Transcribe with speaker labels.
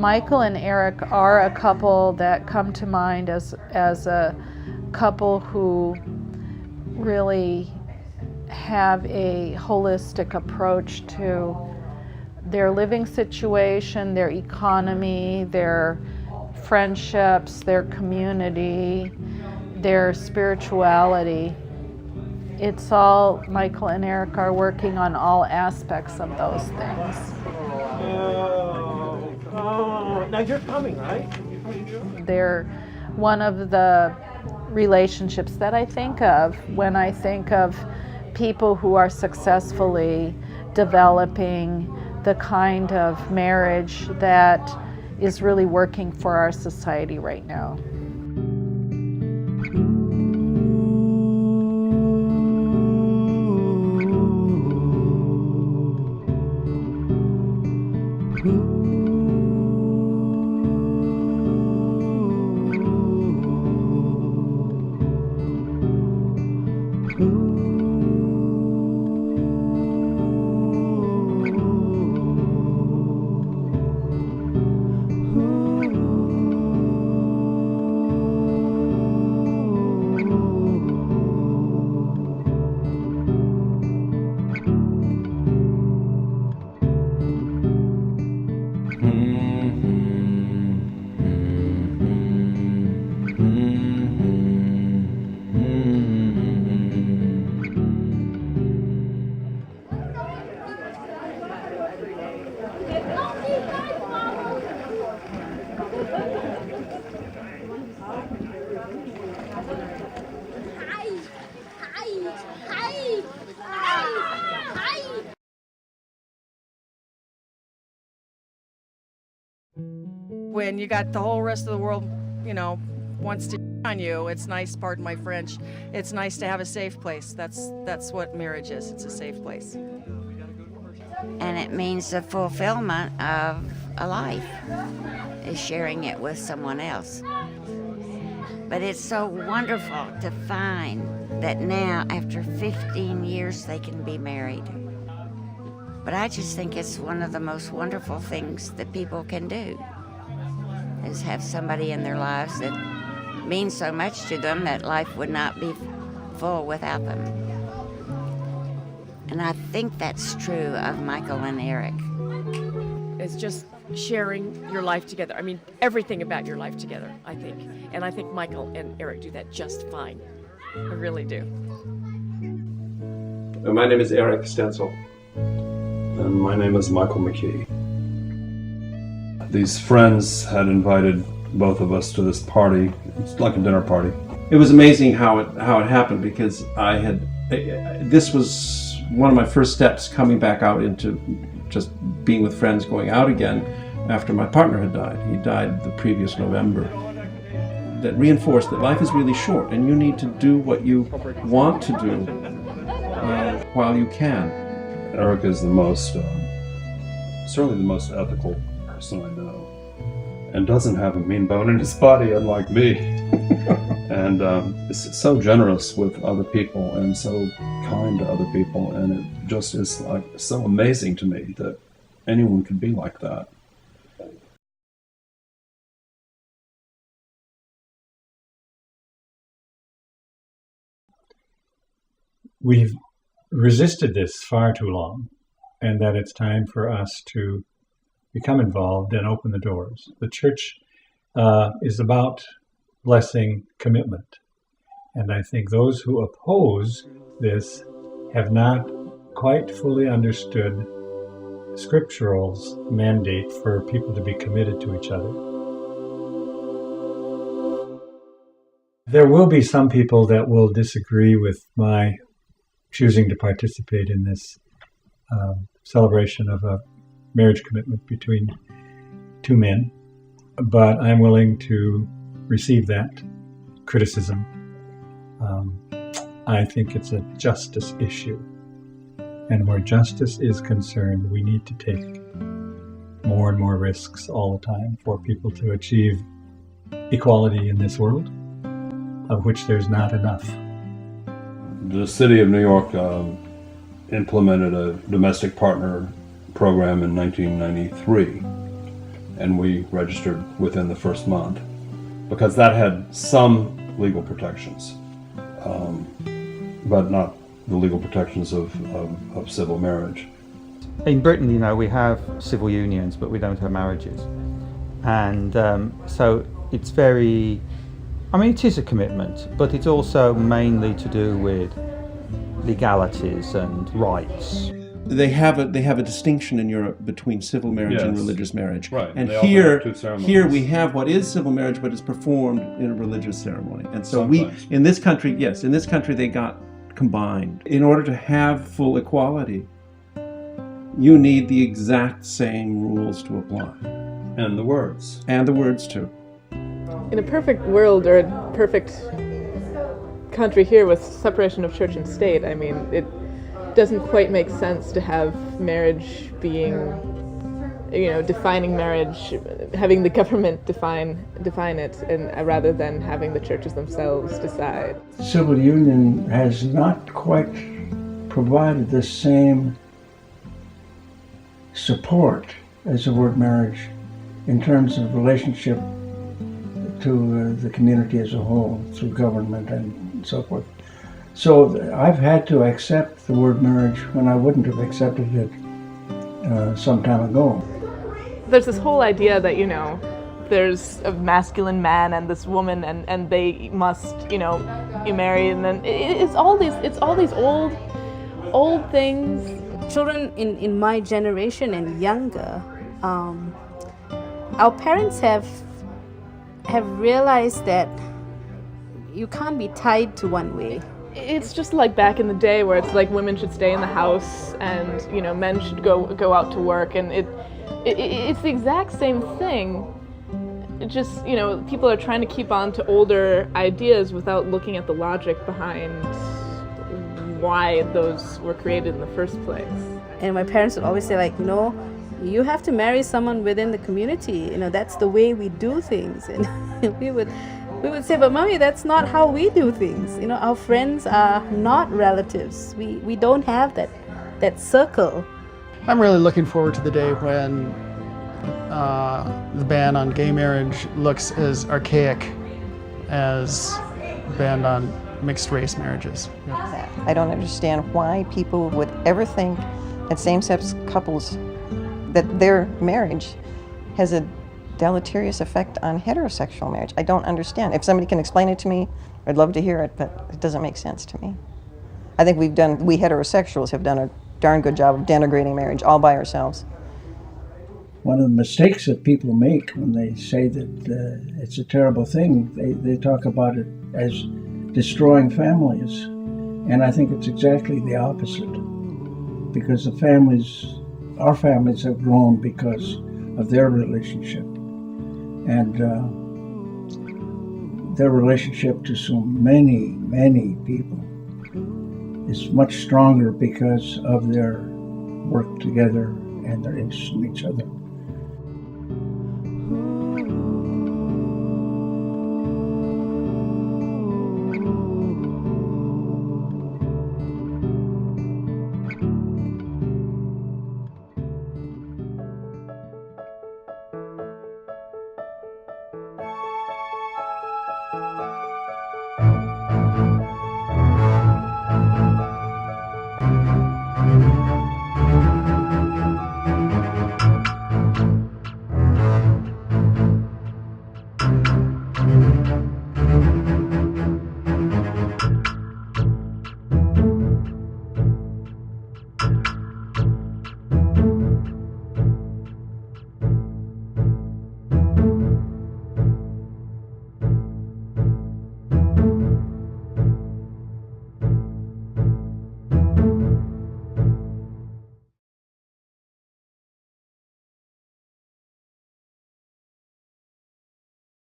Speaker 1: Michael and Eric are a couple that come to mind as a couple who really have a holistic approach to their living situation, their economy, their friendships, their community, their spirituality. It's all, Michael and Eric are working on all aspects of those things.
Speaker 2: Now you're coming, right?
Speaker 1: They're one of the relationships that I think of when I think of people who are successfully developing the kind of marriage that is really working for our society right now.
Speaker 3: When you got the whole rest of the world, wants to on you, it's nice, pardon my French, it's nice to have a safe place. That's what marriage is. It's a safe place.
Speaker 4: And it means the fulfillment of a life, is sharing it with someone else. But it's so wonderful to find that now, after 15 years, they can be married. But I just think it's one of the most wonderful things that people can do, is have somebody in their lives that means so much to them that life would not be full without them. And I think that's true of Michael and Eric.
Speaker 5: It's just sharing your life together. I mean, everything about your life together, I think. And I think Michael and Eric do that just fine. I really do.
Speaker 6: My name is Eric Stenzel.
Speaker 7: And my name is Michael McKee. These friends had invited both of us to this party. It's like a dinner party.
Speaker 6: It was amazing how it happened, because this was one of my first steps coming back out into just being with friends, going out again after my partner had died. He died the previous November. That reinforced that life is really short and you need to do what you want to do while you can.
Speaker 7: Eric is the most, certainly the most ethical person I know, and doesn't have a mean bone in his body, unlike me. And is so generous with other people and so kind to other people, and it just is like so amazing to me that anyone could be like that.
Speaker 8: We've resisted this far too long, and that it's time for us to become involved and open the doors. The church is about blessing commitment, and I think those who oppose this have not quite fully understood Scriptural's mandate for people to be committed to each other. There will be some people that will disagree with my choosing to participate in this celebration of a marriage commitment between two men, but I'm willing to receive that criticism. I think it's a justice issue, and where justice is concerned, we need to take more and more risks all the time for people to achieve equality in this world, of which there's not enough.
Speaker 7: The city of New York implemented a domestic partner program in 1993, and we registered within the first month because that had some legal protections, but not the legal protections of civil marriage.
Speaker 9: In Britain, you know, we have civil unions, but we don't have marriages. And so it's very, I mean, it is a commitment, but it's also mainly to do with legalities and rights.
Speaker 6: They have a distinction in Europe between civil marriage and
Speaker 7: Yes.
Speaker 6: religious marriage.
Speaker 7: Right,
Speaker 6: And
Speaker 7: they often
Speaker 6: here,
Speaker 7: have two ceremonies.
Speaker 6: here we have what is civil marriage, but it's performed in a religious ceremony. And so
Speaker 7: Sometimes.
Speaker 6: in this country, yes, in this country they got combined. In order to have full equality, you need the exact same rules to apply.
Speaker 7: And the words.
Speaker 6: And the words too.
Speaker 10: In a perfect world or a perfect country here with separation of church and state, I mean, it doesn't quite make sense to have marriage being, you know, defining marriage, having the government define it, and rather than having the churches themselves decide.
Speaker 11: Civil union has not quite provided the same support as the word marriage in terms of relationship to the community as a whole through government and so forth. So I've had to accept the word marriage when I wouldn't have accepted it some time ago.
Speaker 10: There's this whole idea that, you know, there's a masculine man and this woman, and they must, you know, you marry, and then it's all these old things.
Speaker 12: Children in my generation and younger, our parents have realized that you can't be tied to one way.
Speaker 10: It's just like back in the day where it's like women should stay in the house and, you know, men should go out to work, and it's the exact same thing. It just, you know, people are trying to keep on to older ideas without looking at the logic behind why those were created in the first place.
Speaker 12: And my parents would always say, like, you know, you have to marry someone within the community. You know, that's the way we do things. And we would say, but Mommy, that's not how we do things. You know, our friends are not relatives. We don't have that circle.
Speaker 13: I'm really looking forward to the day when the ban on gay marriage looks as archaic as the ban on mixed race marriages. Yeah.
Speaker 14: I don't understand why people would ever think that same-sex couples, that their marriage has a deleterious effect on heterosexual marriage. I don't understand. If somebody can explain it to me, I'd love to hear it, but it doesn't make sense to me. I think we heterosexuals have done a darn good job of denigrating marriage all by ourselves.
Speaker 11: One of the mistakes that people make when they say that it's a terrible thing, they talk about it as destroying families. And I think it's exactly the opposite. Because our families have grown because of their relationship. And their relationship to so many, many people is much stronger because of their work together and their interest in each other.